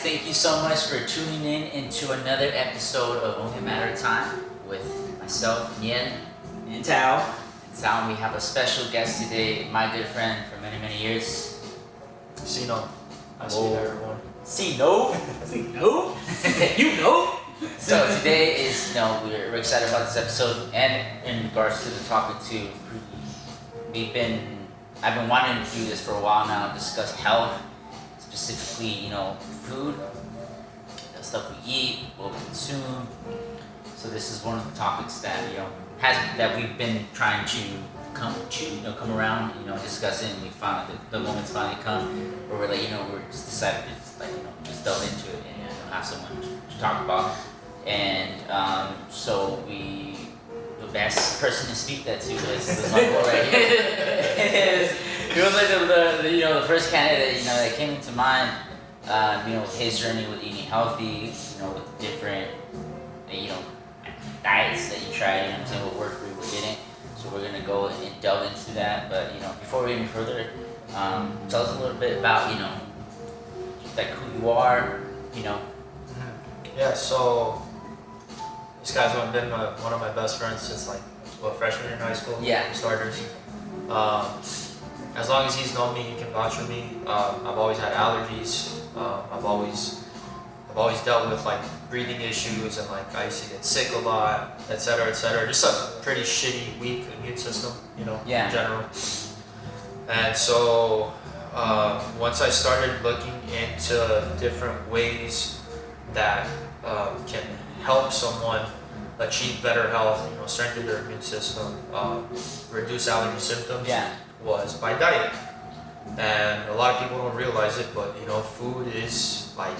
thank you so much for tuning in into another episode of Only a Matter of Time with myself, Yen, And Tao. and we have a special guest today, my good friend for many, many years, Sino. I see Whoa. everyone. Sino. No? You know? So today is, we're excited about this episode, and in regards to the topic too, I've been wanting to do this for a while now, discuss health, specifically, food, the stuff we eat, what we consume. So this is one of the topics that, that we've been trying to come around, discussing. We found that the moment's finally come where we're like, we're just decided to just delve into it and have someone to talk about. And so the best person to speak that to is my boy right here. He was like the first candidate that came into mind. His journey with eating healthy, with different diets that you tried. What worked for you, what didn't. So we're gonna go and delve into that. But before we go any further, tell us a little bit about like who you are. Yeah, so this guy's been one of my best friends since freshman year in high school. Yeah. Starters. As long as he's known me, he can vouch for me. I've always had allergies. I've always dealt with breathing issues, and I used to get sick a lot, etc., etc. Just a pretty shitty, weak immune system, in general. And so once I started looking into different ways that can help someone achieve better health, strengthen their immune system, reduce allergy symptoms, was by diet. And a lot of people don't realize it, but food is like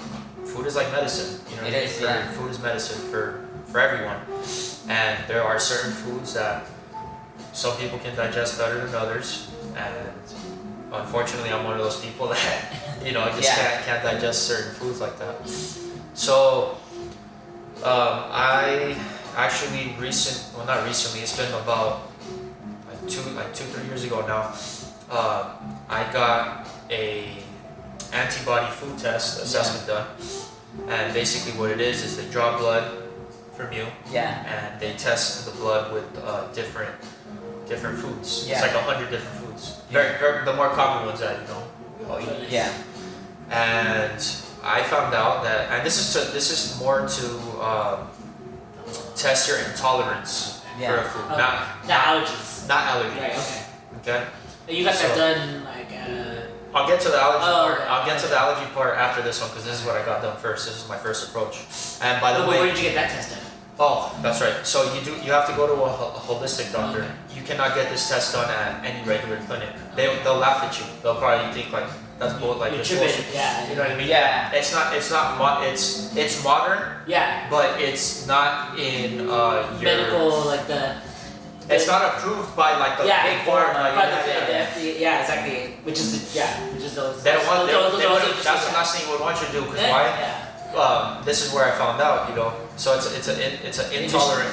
medicine. It is, yeah. Food is medicine for everyone. And there are certain foods that some people can digest better than others. And unfortunately, I'm one of those people that can't digest certain foods like that. So I actually not recently, it's been about 2-3 years ago now, I got a antibody food test assessment done. And basically what it is they draw blood from you, and they test the blood with different foods. It's 100 different foods. The more common ones that we all eat. Yeah. And I found out that, and this is more to test your intolerance for a food, not allergies. Not allergies. Right. Okay. You got that done I'll get to the allergy part. okay. I'll get to the allergy part after this one because this is what I got done first. This is my first approach. And by the way, where did you get that test done? Oh, that's right. So you have to go to a holistic doctor. Okay. You cannot get this test done at any regular clinic. They'll laugh at you. They'll probably think that's bullshit. Yeah. You know what I mean? Yeah. It's modern. Yeah. But it's not in your medical It's not approved by the big pharma. the FDA, exactly. Which is those. They don't want. That's what I'm not saying what want you to do. Because why? Yeah. This is where I found out. So it's an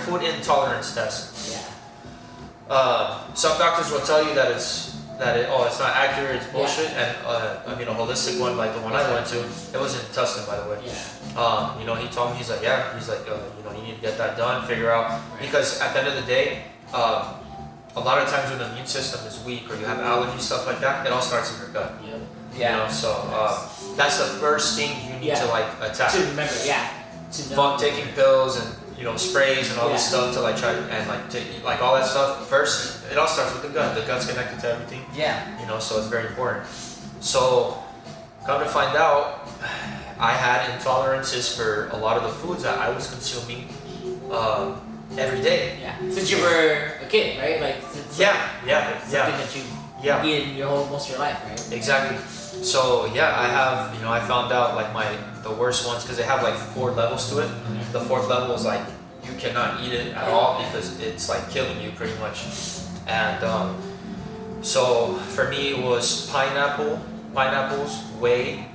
food intolerance test. Yeah. Some doctors will tell you that it's not accurate, it's bullshit. And a holistic one like the one I went to, it was in Tustin, by the way. Yeah. He told me, he's like you need to get that done, figure out, because at the end of the day, a lot of times when the immune system is weak or you have allergies, stuff like that, it all starts in your gut. Yeah. So that's the first thing you need to attack. To remember, Taking pills and sprays and all this stuff to try and all that stuff. First, it all starts with the gut. The gut's connected to everything. Yeah. So it's very important. So come to find out, I had intolerances for a lot of the foods that I was consuming every day. Yeah. Since you were a kid, right? Something that you eat most of your life, right? Exactly. So I found out the worst ones because they have 4 levels to it. The 4th level is you cannot eat it at all because it's killing you pretty much. And so for me it was pineapples, whey,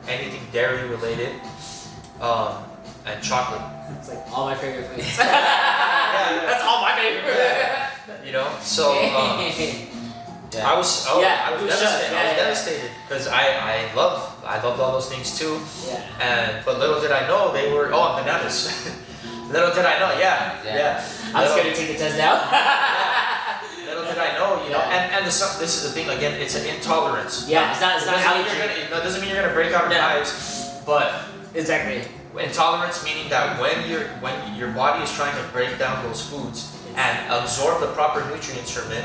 anything dairy related, and chocolate. It's all my favorite foods. That's all my favorite. So I was devastated. Yeah. I was devastated because I love I loved all those things too. Yeah. But little did I know they were bananas. Little did I know, yeah. I'm scared to take the test now. Little did I know, and this is the thing again. It's an intolerance. Yeah, it's not allergy. It doesn't mean you're gonna break out in hives, but exactly. Intolerance meaning that when your body is trying to break down those foods and absorb the proper nutrients from it,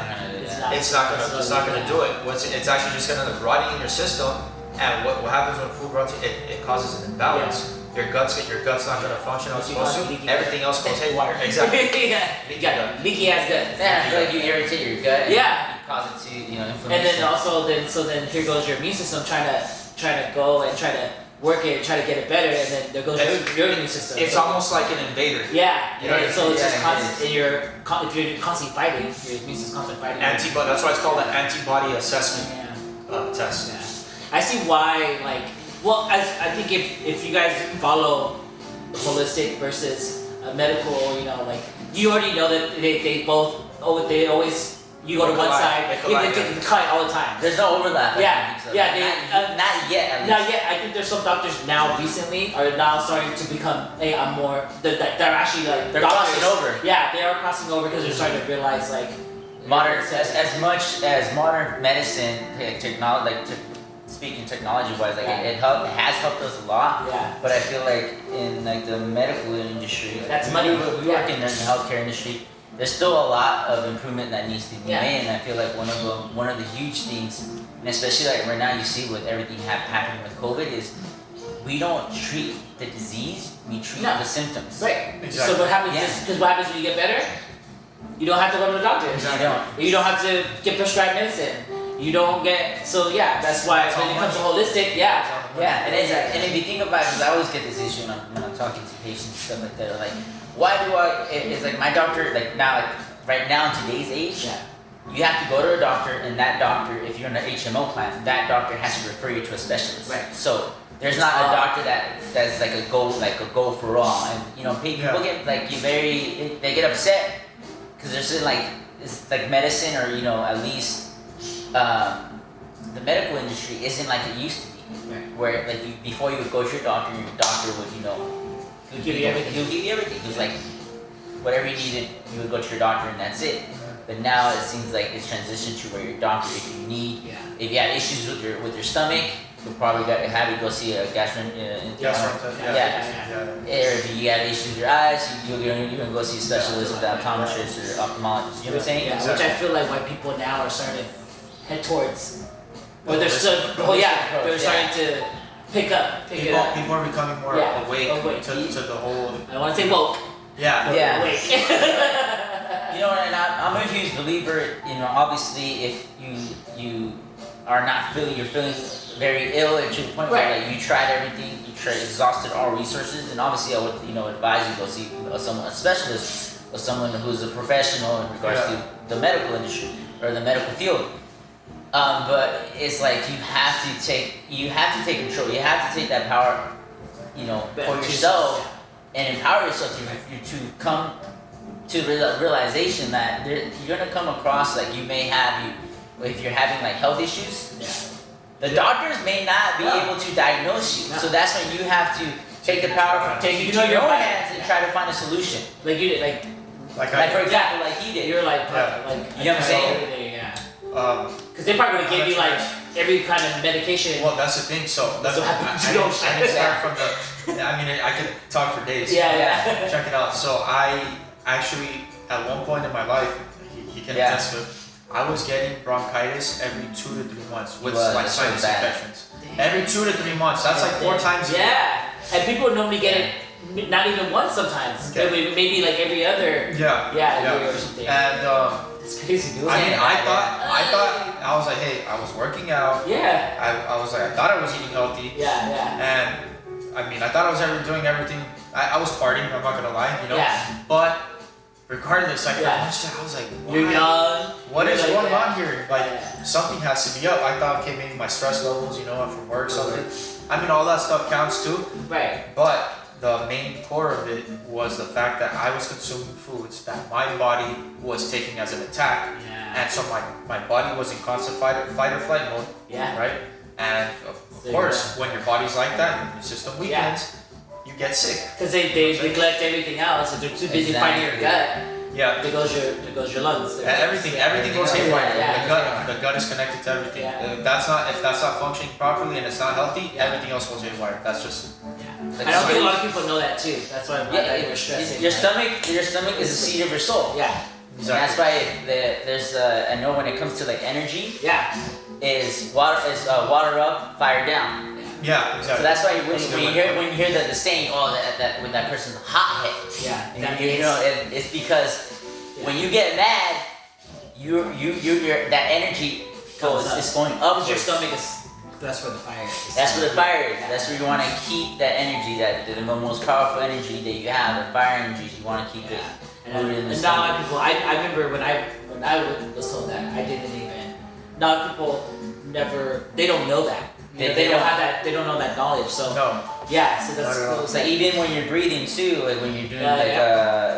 it's not gonna do it. It's actually just gonna rotting in your system, and what happens when food rots? It causes an imbalance. Your gut's not gonna function how it's supposed to. Everything else goes haywire. Exactly. Leaky ass gut. Yeah, I feel like you irritate your gut. Yeah. You cause it to inflammation. And then also then here goes your immune system trying to go and try to work it, try to get it better, and then there goes your immune system. It's almost like an invader. Yeah. So it's just constant. It If you're constantly fighting, your immune system's constantly fighting. Antibody. That's why it's called an antibody assessment test. Yeah. I see why. I think if you guys follow holistic versus medical, you already know that they always. You go to one side, they collide all the time. There's no overlap. Not yet. Not yet. I think there's some doctors now recently are now starting to become. Hey, I'm more. They're actually they're doctors. crossing over. Yeah, they are crossing over because they're starting to realize modern as much as modern medicine technology. Speaking technology-wise, it has helped us a lot. Yeah. But I feel like in the medical industry, that's money. We work in the healthcare industry. There's still a lot of improvement that needs to be made, and I feel like one of the huge things, and especially right now you see with everything happening with COVID, is we don't treat the disease, we treat the symptoms. Right. Exactly. So what happens because what happens when you get better? You don't have to go to the doctor. Exactly. You don't have to get prescribed medicine. You don't get that's why when it comes to holistic, and if you think about it, because I always get this issue when I'm talking to patients and stuff like that, they're like, why do it's like my doctor, right now in today's age, you have to go to a doctor, and that doctor, if you're in an HMO plan, that doctor has to refer you to a specialist. Right. So there's not a doctor that's like a go for all, and people get they get upset because they're saying it's like medicine, or at least the medical industry isn't like it used to be, where before you would go to your doctor would he'll give you everything. It was like whatever you needed, you would go to your doctor and that's it. But now it seems like it's transitioned to where your doctor, if you have issues with your stomach, you'll probably have you go see a gastroenterologist. Or if you have issues with your eyes, you're gonna go see a specialist, with optometrist or ophthalmologist. You know what I'm saying? Yeah, which I feel like why people now are starting to head towards. Or they're they're starting to pick up. People are becoming more awake to the whole. I want to say woke. Yeah. Awake. And I'm a huge believer. Obviously, if you are not you're feeling very ill to the point where you tried everything, exhausted all resources, and obviously I would advise you go see a specialist or someone who's a professional in regards to the medical industry or the medical field. But it's like you have to take control. You have to take that power, for yourself and empower yourself to come to the realization that you're gonna come across you may have if you're having health issues. The doctors may not be able to diagnose you, so that's when you have to take the power take it into your own hands and try to find a solution. Like you did, for example, like he did. You're you know what I'm saying? Because they're probably gonna give you every kind of medication. Well, that's the thing. So that's I didn't start from the. I could talk for days. Yeah. Check it out. So I actually, at one point in my life, he can attest to it. I was getting bronchitis every 2 to 3 months with sinus infections. Every 2 to 3 months. That's 4 times a year. Yeah, and people normally get it not even once sometimes. Okay. Maybe every other. Year or something. And it's crazy, dude. I thought I was like, hey, I was working out. Yeah. I was like, I thought I was eating healthy. Yeah. And I thought I was doing everything. I was partying. I'm not gonna lie, Yeah. But regardless, I was like, you're young. What is going on here? Something has to be up. I thought, okay, maybe my stress levels, from work, something. All that stuff counts too. Right. But the main core of it was the fact that I was consuming foods that my body was taking as an attack. Yeah. And so my body was in constant fight or flight mode. Yeah. Right? And Of course, when your body's like that, your immune system weakens, you get sick. Because they neglect everything else, and they're too busy fighting your gut. Yeah. There goes your lungs. Everything goes haywire. Yeah. The gut is connected to everything. Yeah. If that's not functioning properly and it's not healthy, everything else goes haywire. That's just. I don't think a lot of people know that too. That's why we're stressing. Your stomach is the seat of your soul. Yeah. Exactly. And that's why there's I know when it comes to like energy, is water up, fire down. Yeah, exactly. So that's why when you hear the saying, that when that person's hot head, it's because when you get mad, your that energy is going up. Your stomach is. That's where the fire is. That's where the fire is. That's where you want to keep that energy, that the most powerful energy that you have, the fire energy. You want to keep it. And not a lot of people. I remember when I was told that, I didn't even. Not a lot of people they don't know that. They don't have that. They don't know that knowledge. So yeah. So that's cool. So even when you're breathing too, like when you're doing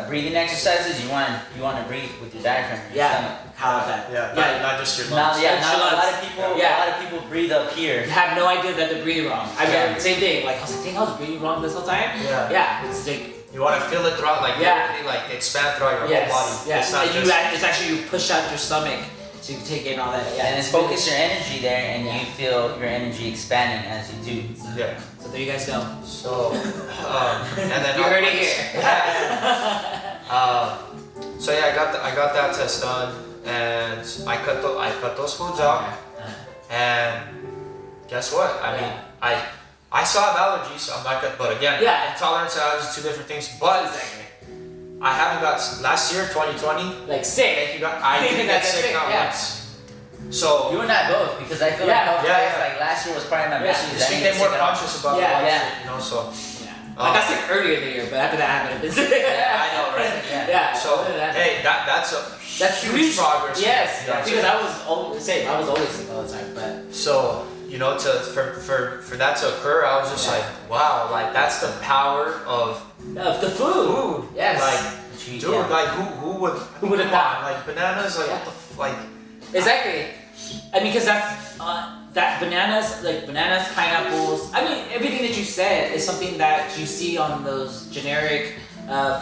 breathing exercises, you want to breathe with your diaphragm. Your stomach. How about that? Yeah. Not just your lungs. A lot of people breathe up here. You have no idea that they're breathing wrong. I mean, same thing. Like I was like, dang, I was breathing wrong this whole time. Yeah. It's like. You want to feel it throughout, like literally, like expand throughout your whole body. Yes. It's not it's actually you push out your stomach. So you can take in all that. Yeah. And then focus your energy there, and you feel your energy expanding as you do. So, So there you guys go. So, and then you heard it here. So yeah, I got that test done, and I cut those foods out, and guess what? I mean, I still have allergies. I'm not gonna, but again, intolerance and allergies, two different things. But I haven't got last year, 2020. Like sick. I didn't get sick not once. So you and I both, because I feel like last year was probably my best year. Just became more conscious about it. So. I got sick earlier in the year, but after that I haven't been sick. I know, right? Yeah. So hey, that's huge progress. Yes. Because I was always sick all the time, but. So. For that to occur, I was just like, wow, like that's the power of the food. Yes. Like, dude, like who would have thought? Like bananas, like what the like. Exactly. I mean, because that's that bananas, pineapples. I mean, everything that you said is something that you see on those generic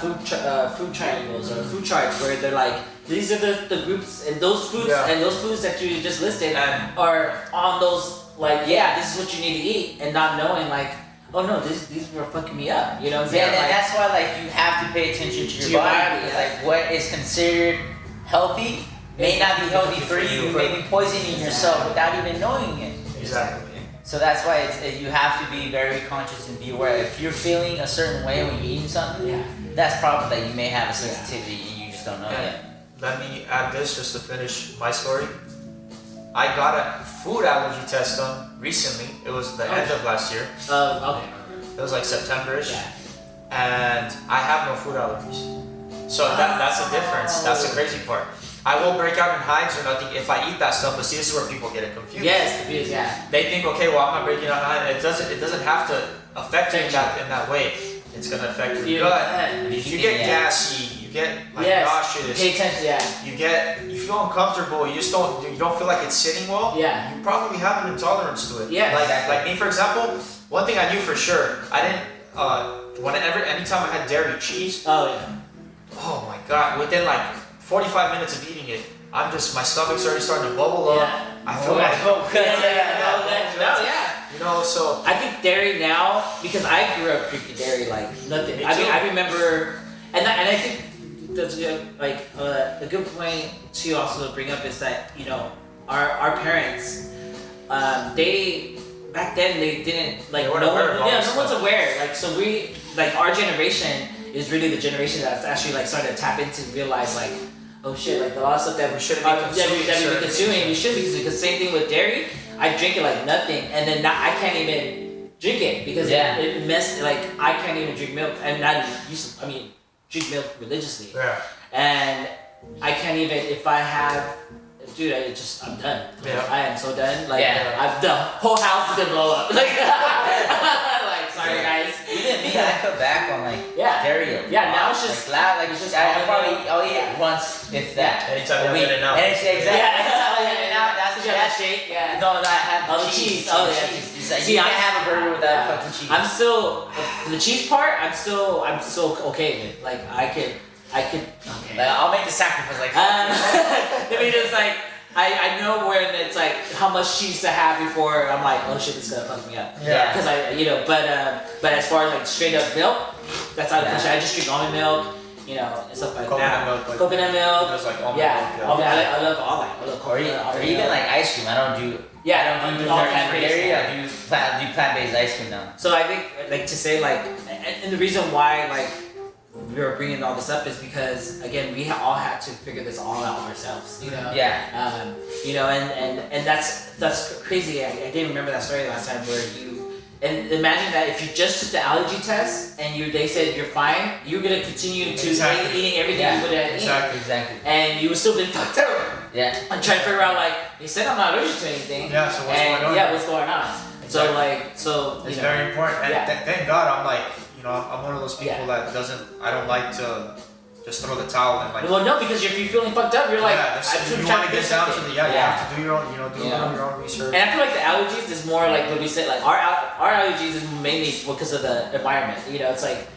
food triangles or food charts where they're like, these are the groups and those foods and those foods that you just listed are on those. Like, this is what you need to eat, and not knowing, like, oh no, these were fucking me up, you know what I'm saying? And that's why, like, you have to pay attention to your body. Like, what is considered healthy may not be healthy for you. You may be poisoning yourself without even knowing it. Exactly. So that's why you have to be very conscious and be aware. If you're feeling a certain way when you're eating something, that's probably that you may have a sensitivity and you just don't know yet. Let me add this just to finish my story. I got a food allergy test done recently. It was the end of last year. Okay. It was like September-ish. And I have no food allergies. So that's the difference. That's the crazy part. I won't break out in hives or nothing if I eat that stuff, but see, this is where people get it confused. Yes, confused, They think, okay, well, I'm not breaking out in hives. It doesn't have to affect you in that way. It's gonna affect your gut. If you get gassy, you get nauseous. Pay attention, You feel uncomfortable. You don't feel like it's sitting well. Yeah. You probably have an intolerance to it. Yeah. Like me, for example. One thing I knew for sure, I didn't. Anytime I had dairy cheese. Oh my god! Within like 45 minutes of eating it, my stomach's already starting to bubble up. I feel like you know, so I think dairy now, because I grew up drinking dairy like nothing. I remember, and I think that's like a good point to also bring up is that, you know, our parents, they back then they didn't like no one's aware. Like, so we, like, our generation is really the generation that's actually like starting to tap into and realize, like, oh shit, like a lot of stuff that we shouldn't be consuming, we should be consuming. Because same thing with dairy, I drink it like nothing, and then now I can't even drink it because it messed, like, I can't even drink milk. And I used to, drink milk religiously. Yeah. And I can't even, if I have, dude, I'm done. Yeah. I am so done. Like, the whole house is gonna blow up. Like, sorry guys. Even me, I cut back on like dairy. Now it's just I'll eat it once, if that. Anytime you get it out. Exactly. Anytime I get it out, that's because you have that shake. Yeah. No, I have Oh, the cheese. Oh, yeah. cheese. It's like, See, you can't I'm- have a burger without yeah. fucking cheese. I'm still the cheese part. I'm still okay with. Like I could. Okay. Like, I'll make the sacrifice. Like, I mean, it's like I know when it's like how much cheese to have before I'm like, oh shit, this is gonna fuck me up. Yeah. Because but as far as like straight up milk, that's not the question. I just drink almond milk, and stuff like that. Coconut milk. Like, Coconut milk. There's like almond Yeah. milk. I love all that. I love or, coconut. or even like ice cream. I don't do. Yeah, I don't do all dairy plant-based. dairy. I do plant-based ice cream now. So I think like to say like, and the reason why like we were bringing all this up is because again we all had to figure this all out ourselves. Yeah. And that's crazy. I didn't remember that story last time where and imagine that if you just took the allergy test and they said you're fine, you're gonna continue to Exactly. eating everything Yeah, you would have eaten, Exactly. and you would still been fucked up. Yeah. I'm trying to figure out like they said I'm not allergic to anything. Yeah, so what's and going on? yeah, what's going on? Exactly. So It's very important, and Yeah. thank God I'm like, I'm one of those people that I don't like to just throw the towel in. Like, well, no, because if you're feeling fucked up, you're like, you want to get down to you Yeah. have to do your own, do your own research. And I feel like the allergies is more like what we said, like our allergies is mainly because of the environment. It's like,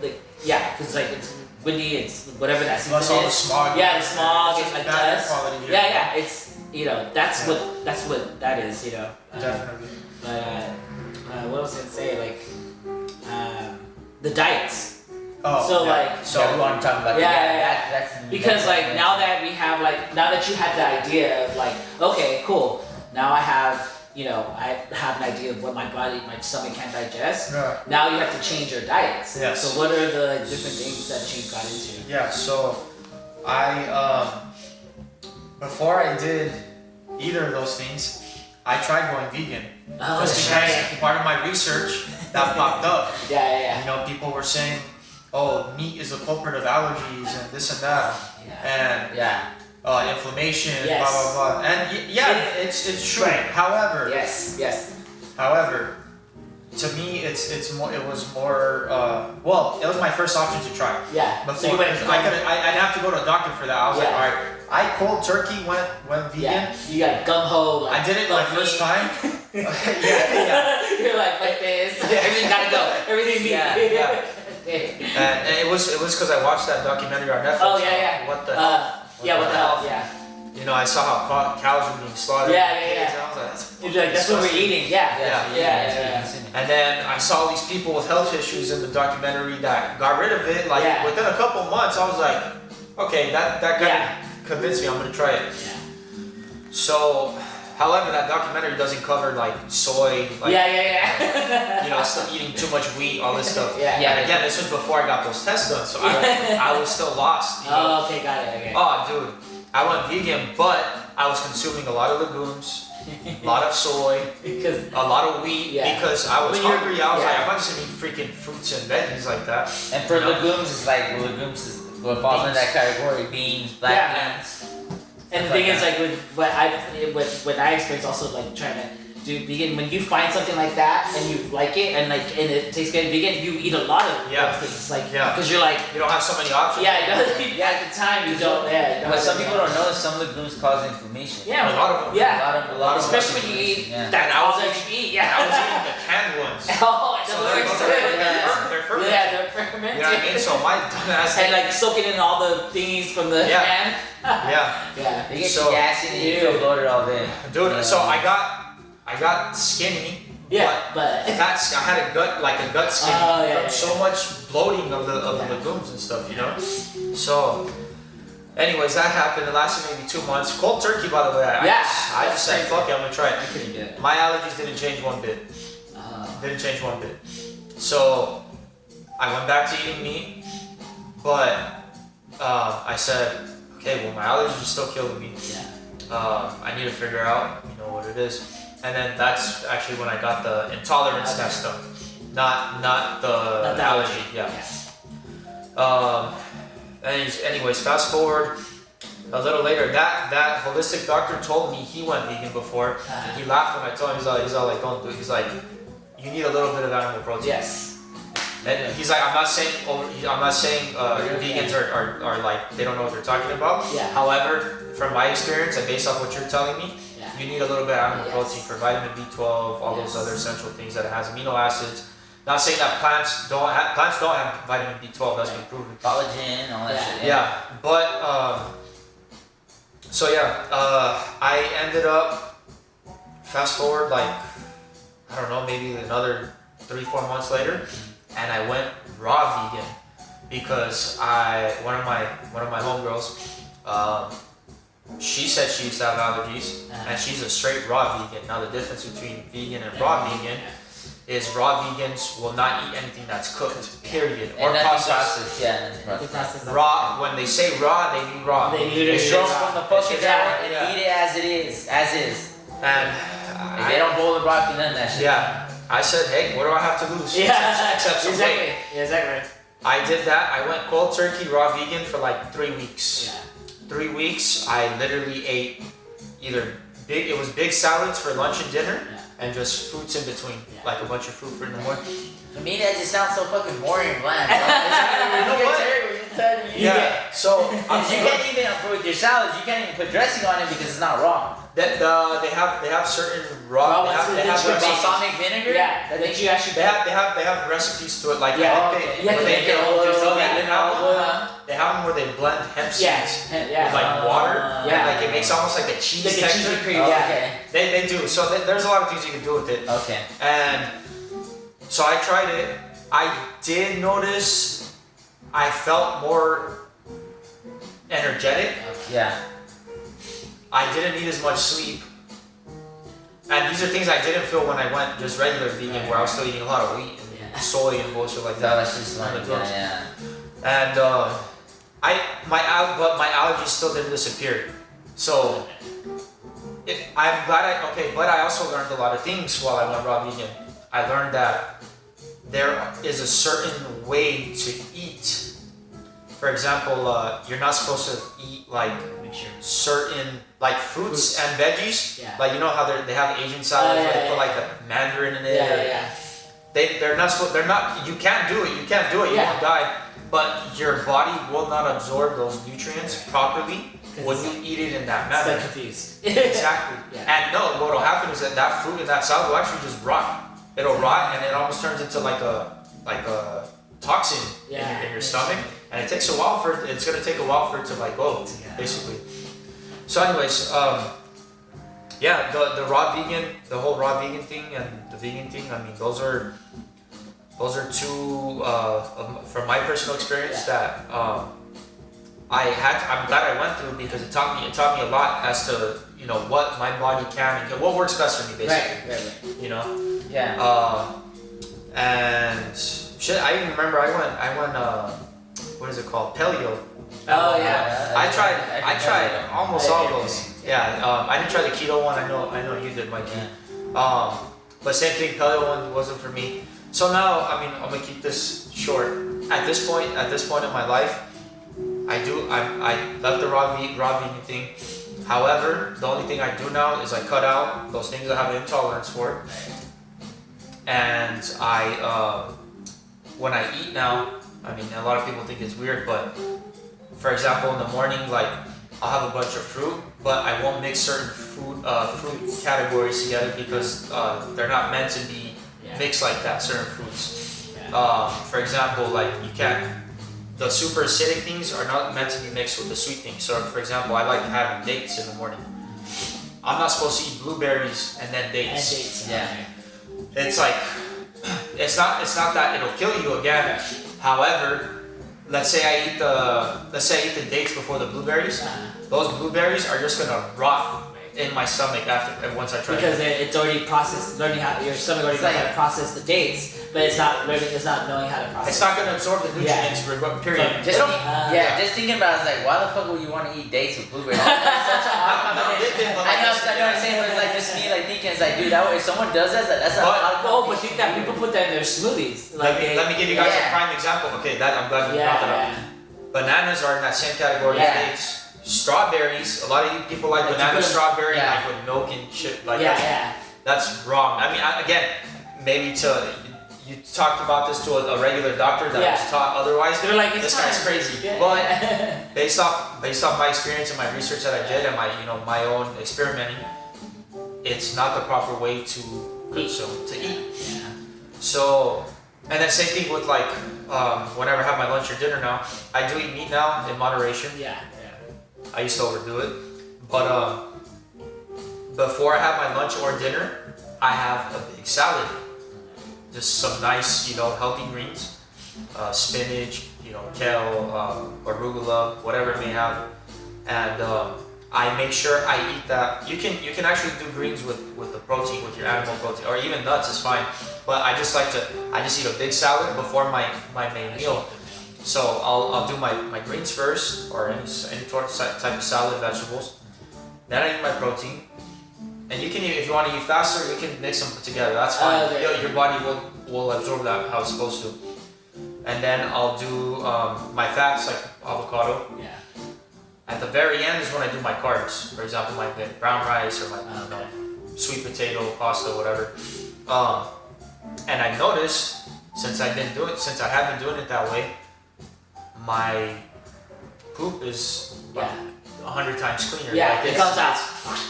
because like it's windy, it's whatever that season Plus all the is. smog. Yeah, the smog It's and like just bad air dust. quality here. Yeah, it's that's what that is. Definitely. But what was I gonna say? Like, the diets. Oh, So, yeah. like- So we want to talk about Yeah. that's Because like now that you have the idea of like, okay, cool, now I have an idea of what my stomach can digest. Yeah. Now you have to change your diets. Yes. So what are the different things that you got into? Yeah, so I before I did either of those things, I tried going vegan. Oh, Just that's because right. part of my research that popped up. Yeah. People were saying, oh, meat is a culprit of allergies and this and that, and Yeah. inflammation, Yes. blah blah blah. And it's true. Right. However, Yes. However, to me, it was more. Well, it was my first option to try. Yeah. Before, So you went. I'd have to go to a doctor for that. I was like, Yeah. all right, I cold turkey went vegan. Yeah. You got gung ho. Like, I did it my first time. yeah. You're like this. Everything gotta go. Everything needs. Yeah. And it was because I watched that documentary on Netflix. Oh yeah. What the hell? What the hell? Yeah. I saw how cows were being slaughtered. Yeah. And I was like, that's You're like, that's what we're disgusting. eating. Yeah. Yeah. And then I saw these people with health issues in the documentary that got rid of it. Like Yeah. within a couple months, I was like, okay, that kind of convinced me. I'm gonna try it. Yeah. So, however, that documentary doesn't cover like soy, like still eating too much wheat, all this stuff. Yeah. And again, this was before I got those tests done, so I was still lost. Oh, okay, got it. Okay. Oh, dude, I went vegan, but I was consuming a lot of legumes, a lot of soy, Because a lot of wheat, because I was When you're- hungry. I was like, yeah. I'm not just gonna eat freaking fruits and veggies like that. And for legumes, it's like legumes is what falls in that category: beans, black beans. and the thing is, like with what I experienced, also like trying to do vegan. When you find something like that and you like it and it tastes good vegan, you eat a lot of those things. Like because you're like You don't have so many options. at the time you don't. But some people don't know some legumes cause inflammation. Yeah, A lot of them. Yeah. A lot of Especially when you eat Yeah. that And I was cause that you eat. I was Yeah. eating the canned ones. Oh, So they're they're fermented. Yeah, they're fermented. You know what I mean? So my dumbass. And like soaking in all the thingies from the Yeah. can. Yeah. Yeah. They get So- you gassy and you feel bloated all day. Dude, Yeah. so I got skinny. Yeah, but I had a gut skinny Oh, yeah, from yeah, so much bloating of the legumes and stuff, So, anyways, that happened. It lasted maybe 2 months. Cold turkey, by the way. I just said, fuck it, I'm gonna try it. I couldn't do it. My allergies didn't change one bit. Didn't change one bit. So, I went back to eating meat, but I said, okay, well, my allergies are still killing me. Yeah. I need to figure out, what it is. And then that's actually when I got the intolerance test done. Not the Not the allergy. Yeah. Anyways, fast forward a little later. That holistic doctor told me he went vegan before. He laughed when I told him. He's all like, don't do it. He's like, you need a little bit of animal protein. Yes. And he's like, I'm not saying vegans are like they don't know what they're talking about. Yeah. However, from my experience and based off what you're telling me, Yeah. you need a little bit of animal protein for vitamin B12, all those other essential things that it has, amino acids. Not saying that plants don't have vitamin B12. That's been proven. Collagen, all that Yeah. shit. Yeah, but I ended up fast forward like I don't know, maybe another 3-4 months later, and I went raw vegan because one of my homegirls, she said she used to have allergies, and she's a straight raw vegan. Now the difference between vegan and raw vegan is raw vegans will not eat anything that's cooked, period, or And nothing processed. processed. Yeah, nothing processed. Raw, when they say raw, they mean raw. They literally It's Throw just- from the fucking it's tower just- and yeah. eat it as it is, as is. And If they don't boil the broccoli, none of that shit. yeah, I said, hey, what do I have to lose? Yeah, Except some exactly. weight. Yeah, exactly. I did that. I went cold turkey raw vegan for like 3 weeks. Yeah. 3 weeks, I literally ate it was big salads for lunch and dinner, and just fruits in between, like a bunch of fruit for in the morning. For me, that just sounds so fucking boring and bland. know what? Yeah. So Because you can't even with your salads, you can't even put dressing on it because it's not raw. they have certain raw. Raw They have ones with recipes. Balsamic vinegar. Yeah, that you actually. They have recipes to it. Like Yeah, I think okay. You have to they make it oil, just yeah. they have them where they blend hemp Yeah, seeds yeah. with like water. Yeah. Like it makes almost like a cheese Like a texture. cheesy cream. Oh, Yeah. okay. They do. So there's a lot of things you can do with it. Okay. And so I tried it. I did notice I felt more energetic. Yeah. I didn't need as much sleep. And these are things I didn't feel when I went just regular vegan, where I was still eating a lot of wheat and soy and bullshit like So that. that's just like, yeah. And my allergies still didn't disappear. So I'm glad but I also learned a lot of things while I went raw vegan. I learned that there is a certain way to eat. For example, you're not supposed to eat like certain like fruits and veggies. Yeah. Like you know how they have Asian salads where they put like a mandarin in it. or- Yeah. they're not you can't do it, you Yeah. won't die, but your body will not absorb those nutrients properly when you eat it in that It's like manner. confused. Exactly. Yeah. And no, what'll happen is that fruit in that salad will actually just rot. It'll rot and it almost turns into like a toxin in your stomach, and it takes a while it's gonna take a while for it to like go, basically. So anyways, yeah, the raw vegan, the whole raw vegan thing and the vegan thing, I mean those are two from my personal experience that I'm glad I went through, because it taught me a lot as to what my body can and what works best for me, basically. Right. You know. Yeah. And shit, I even remember I went what is it called, paleo. Oh yeah. I tried almost all those. Yeah, I didn't try the keto one. I know you did, Mikey. But same thing, paleo one wasn't for me. So now, I mean, I'm gonna keep this short. At this point in my life, I left the raw vegan thing. However, the only thing I do now is I cut out those things I have an intolerance for. And when I eat now, I mean, a lot of people think it's weird, but for example, in the morning, like I'll have a bunch of fruit, but I won't mix certain fruit categories together because they're not meant to be mixed like that. Certain fruits, for example, like the super acidic things are not meant to be mixed with the sweet things. So, for example, I like having dates in the morning. I'm not supposed to eat blueberries and then dates. Yeah. It's like it's not that it'll kill you again. However, let's say I eat the dates before the blueberries. Those blueberries are just gonna rot in my stomach once I try. Because it's already processed, learning how your stomach already knows how to process the dates, but it's not knowing how to process. It's not gonna absorb the nutrients. Period. Just thinking about it, it's like, why the fuck would you want to eat dates with blueberries? That's such an odd combination. I know what I'm saying, but it's like just me like thinking, it's like, dude, if someone does that, that's an odd Oh, but think that people put that in their smoothies. Let me give you guys a prime example. Okay, I'm glad you brought that up. Bananas are in that same category as dates. Strawberries, a lot of you people like banana strawberry like with milk and shit like that. That's wrong. I mean, again, maybe you talked about this to a regular doctor that Yeah. was taught otherwise, They're like, it's this guy's fine. crazy. Yeah. But based off my experience and my research that I did and my own experimenting, it's not the proper way to consume, to eat. Yeah. So, and then same thing with like, whenever I have my lunch or dinner now, I do eat meat now in moderation. Yeah. I used to overdo it, but before I have my lunch or dinner, I have a big salad. Just some nice, healthy greens, spinach, kale, arugula, whatever it may have, and I make sure I eat that. You can actually do greens with the protein, with your animal protein, or even nuts is fine. But I just eat a big salad before my main meal. So I'll do my greens first, or any sort of type of salad, vegetables. Then I eat my protein. And you can, if you want to eat faster, you can mix them together. That's fine. Your body will absorb that how it's supposed to. And then I'll do my fats like avocado. Yeah. At the very end is when I do my carbs. For example, my brown rice or my sweet potato, pasta, whatever. And I noticed since I have been doing it that way, my poop is 100 times cleaner. Yeah, like it comes out.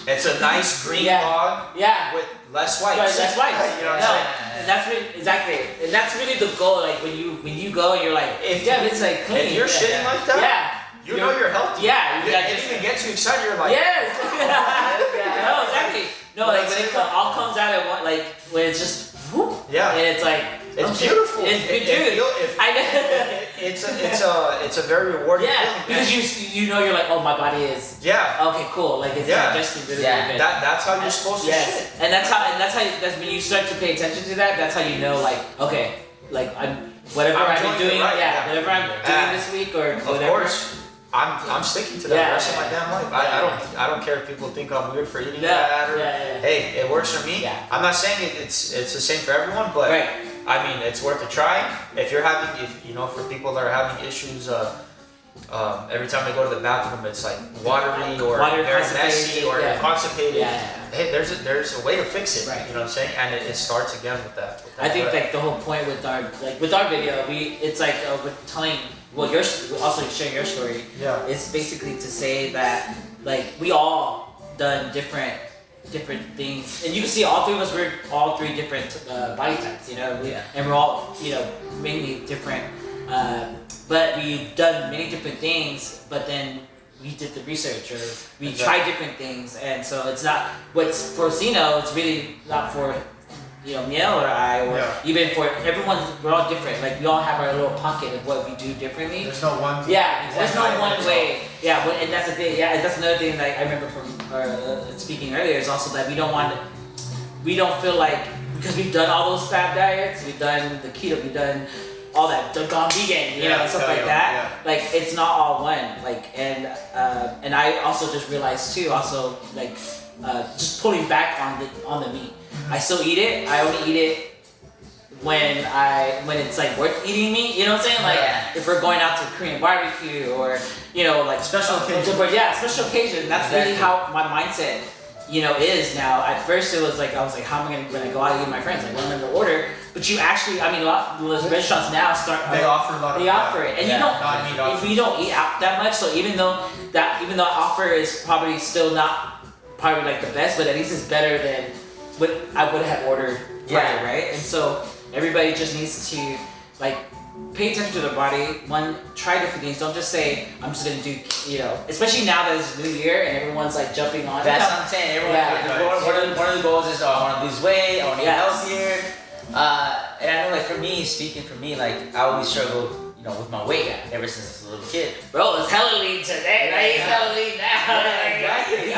It's a nice green log with less whites. Right, that's white. You know what I'm saying? And that's really, exactly, and that's really the goal. Like when you go and you're like, it's like clean. If you're shitting like that, you know you're healthy. Yeah, you didn't even get too excited. You're like, yes. No, exactly. No, like when it all comes out at one, like when it's just whoop. Yeah. And it's like it's beautiful. It's beautiful. I know. It's a very rewarding feeling. Because you know you're like, oh, my body is okay, cool, like it's digesting really good. That's how you're supposed to shit. And that's when you start to pay attention to that, that's how you know, like, okay, like whatever I'm doing whatever I'm doing this week or whatever. Of course, I'm sticking to that the rest of my damn life. I don't care if people think I'm weird for eating that or hey, it works for me. Yeah. I'm not saying it's the same for everyone, but I mean it's worth a try. If you're having for people that are having issues, every time they go to the bathroom it's like watery or very messy or constipated. Hey, there's a way to fix it. Right. You know what I'm saying? And it starts again with that. I think like the whole point with our video, it's like we're telling. Well, also sharing your story. Yeah. It's basically to say that like we all done different things, and you can see all three of us. We're all three different body types, and we're all mainly different. But we've done many different things. But then we did the research, or we tried different things, and so it's not what's for Sino. It's really not for. Miel or I, or even for everyone, we're all different. Like we all have our little pocket of what we do differently. There's no one. There's no one way. Yeah, and that's the thing. Yeah, that's another thing that I remember from speaking earlier is also that we don't feel like because we've done all those fad diets, we've done the keto, we've done all that, gone vegan, stuff like that. Yeah. Like it's not all one. Like and I also just realized too, also like just pulling back on the meat. I still eat it. I only eat it when it's like worth eating meat. You know what I'm saying? Like if we're going out to Korean barbecue or like special occasion. Special occasion. That's really how my mindset is now. At first it was like I was like, how am I gonna go out and eat with my friends? Like what am I gonna order? But you actually, a lot of those restaurants now they offer a lot. They offer it, and we don't eat out that much. So even though offer is probably still not probably like the best, but at least it's better than what I would have ordered prior, right? And so everybody just needs to like pay attention to their body. One, try different things. Don't just say I'm just gonna do, especially now that it's New Year and everyone's like jumping on. That's what I'm saying. Everyone, one of the goals is I want to lose weight. I want to get healthier. And I know, like speaking for me, like I always struggled. With my weight ever since I was a little kid. Bro, it's hella lean today. He's hella lean now. Exactly.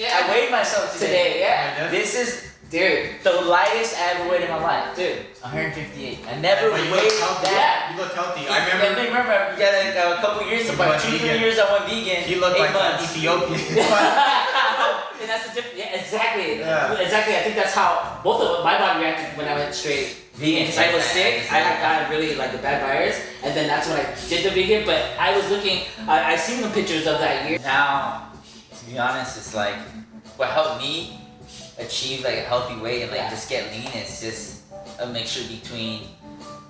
I weighed myself today. Yeah. This is, dude, the lightest I ever weighed in my life. Dude, 158. I never weighed that. You look healthy. I remember you got a couple years, about 2-3 years I went vegan. You look 8 like months. Ethiopian. And that's the difference. Yeah, exactly. Yeah. Exactly. I think that's how both of my body reacted when I went straight vegan. Because I was sick. I had gotten really like a bad virus, and then that's when I did the vegan. But I was looking. I seen the pictures of that year. Now, to be honest, it's like what helped me achieve like a healthy weight and like just get lean. It's just a mixture between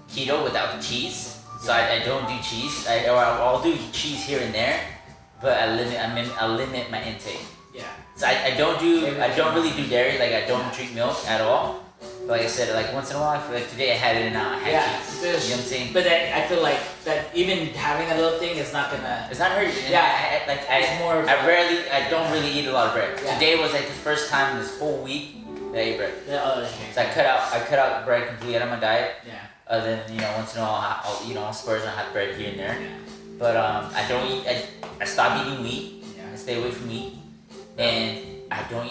keto without the cheese. So I don't do cheese. I'll do cheese here and there, but I limit my intake. Yeah. So I don't really do dairy. Like I don't drink milk at all. But like I said, like once in a while, I feel like today I had it and now I had cheese. You know what I'm saying? But then I feel like that even having a little thing is not gonna. It's not hurting. Yeah. I don't really eat a lot of bread. Yeah. Today was like the first time this whole week that I ate bread. Okay. So I cut out bread completely out of my diet. Yeah. Then once in a while I'll eat on spurs and I have bread here and there. Yeah. But I don't eat. I stopped eating meat. Yeah. I stay away from meat, and I don't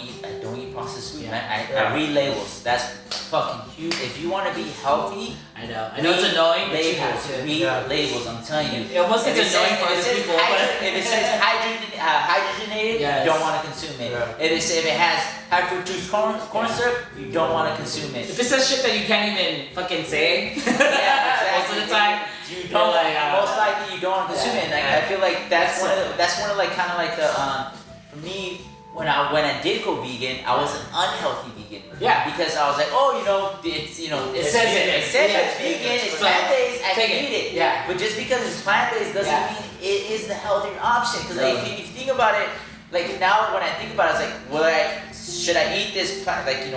eat processed food, Yeah. man. I read labels. That's fucking huge. If you want to be healthy, I know it's annoying, but you have labels. to. Read labels. I'm telling you. It almost If gets it annoying says- for if it other says people, hydro- but if it says hydrogenated, Yes. you don't want to consume it. Yeah. If it has high fructose corn syrup, you don't want to consume it. if it says shit that you can't even fucking say, Yeah, most of the time, you you're don't. like, Most likely, you don't want to consume it. Like I feel like that's one of like kind of like the for me when I did go vegan, I was an unhealthy vegan. Yeah. Because I was like, oh, it's It says it says yeah, it's vegan, it's so plant based, I take can it. eat it. Yeah. But just because it's plant based doesn't Yeah. mean it is the healthier option. Because like, No. if you think about it, like now when I think about it, it's like, should I eat this plant? Like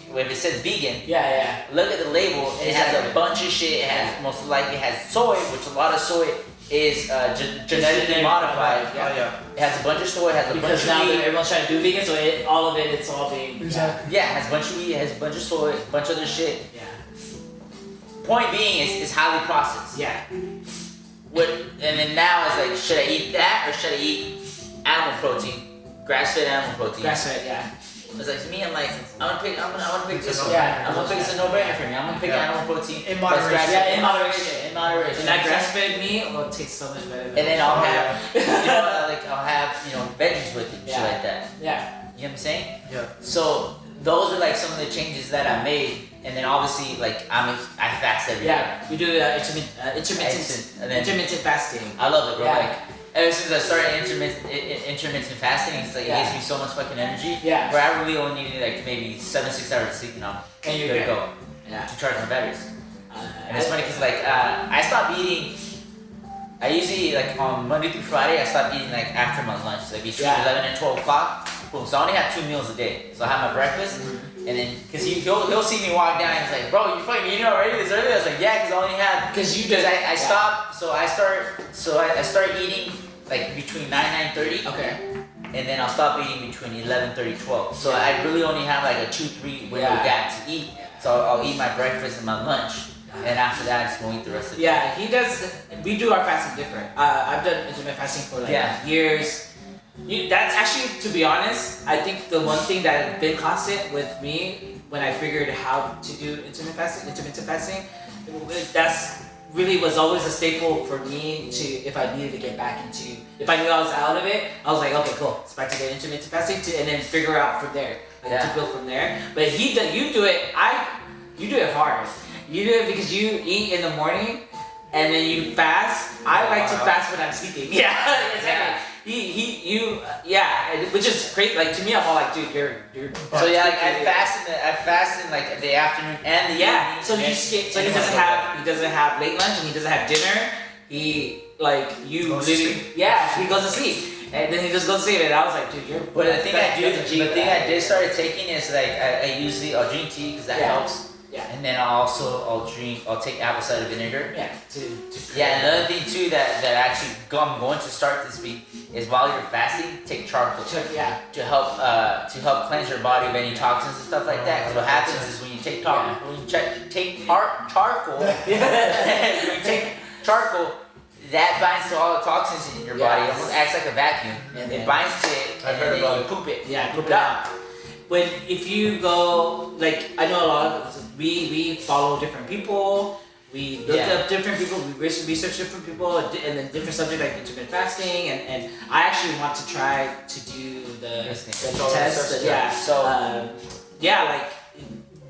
when it says vegan. yeah. Look at the label. It has a Exactly. bunch of shit. It has most likely has soy, which a lot of soy is genetically modified. Oh yeah. It has a bunch of soy. It has a Because bunch now of that wheat. everyone's trying to do vegan, so all of it's all being Exactly. Yeah, it has a bunch of wheat. It has a bunch of soy. A bunch of other shit. Yeah. Point being, it's highly processed. Yeah. And then now it's like, should I eat that or should I eat animal protein, grass-fed animal protein? Grass fed, yeah. It's like to me, I'm gonna pick this one. Yeah. I'm gonna pick it's a no-brainer for me. I'm gonna pick Yeah. animal protein. In that's moderation. grass-fed. Yeah, in moderation. In moderation. And that grass fed meat, it tastes so much better. And then I'll Oh, have, I'll have, veggies with it, shit Yeah. like that. Yeah. You know what I'm saying? Yeah. So those are like some of the changes that I made, and then obviously like I fast every day. Yeah. We do intermittent fasting. I love it, bro. Yeah. Like ever since I started intermittent fasting, it's like Yeah. it gives me so much fucking energy. Yeah. Where I really only needed like maybe 6 hours of sleep, and I'm And you're good to good. go Yeah. to charge my batteries. Uh, And it's funny because like I stopped eating. I usually like on Monday through Friday I stopped eating like after my lunch, like between Yeah. 11 and 12 o'clock. Boom. So I only have 2 meals a day. So I have my breakfast, and then because he'll see me walk down, and he's like, bro, you fucking eating already this early? I was like, yeah, because I only have because I stopped. So I start eating like between 9:30, Okay. and then I'll stop eating between 11:30, 12. So I really only have like a 2-3 window Yeah. gap to eat. So I'll eat my breakfast and my lunch. And after that, I just won't eat the rest of it. Yeah, he does. We do our fasting different. I've done intermittent fasting for like Yeah. years. That's actually, to be honest, I think the one thing that has been constant with me when I figured how to do intermittent fasting, that's really was always a staple for me to if I needed to get back into. If I knew I was out of it, I was like, okay, cool, it's back to the intermittent fasting, and then figure out from there, to build from there. But you do it. You do it hard. You do it because you eat in the morning and then you fast. I like to fast when I'm sleeping. Yeah, exactly. Which is great. Like to me, I'm all like, dude, you're. So yeah, like I fast in like the afternoon and the evening. So he skip. So he doesn't have late lunch and he doesn't have dinner. He like you Goes to literally. sleep. Yeah, he goes to sleep. And then he just goes to sleep, and I was like, dude, you're. But the thing I did start taking is like I'll drink tea because that helps. Yeah. And then I'll take apple cider vinegar. Yeah. Yeah, another thing too that actually I'm going to start this week is while you're fasting, take charcoal Yeah. to help cleanse your body of any toxins and stuff like that. Because what happens is when you take charcoal, that binds to all the toxins in your body. It almost acts like a vacuum. And It binds to it, I've and heard then about you it. poop it. Yeah, Poop it out. If you go, like, I know a lot of, we follow different people, we look up different people, we research different people, and then different subjects like intermittent fasting, and I actually want to try to do the test. Yeah. So like,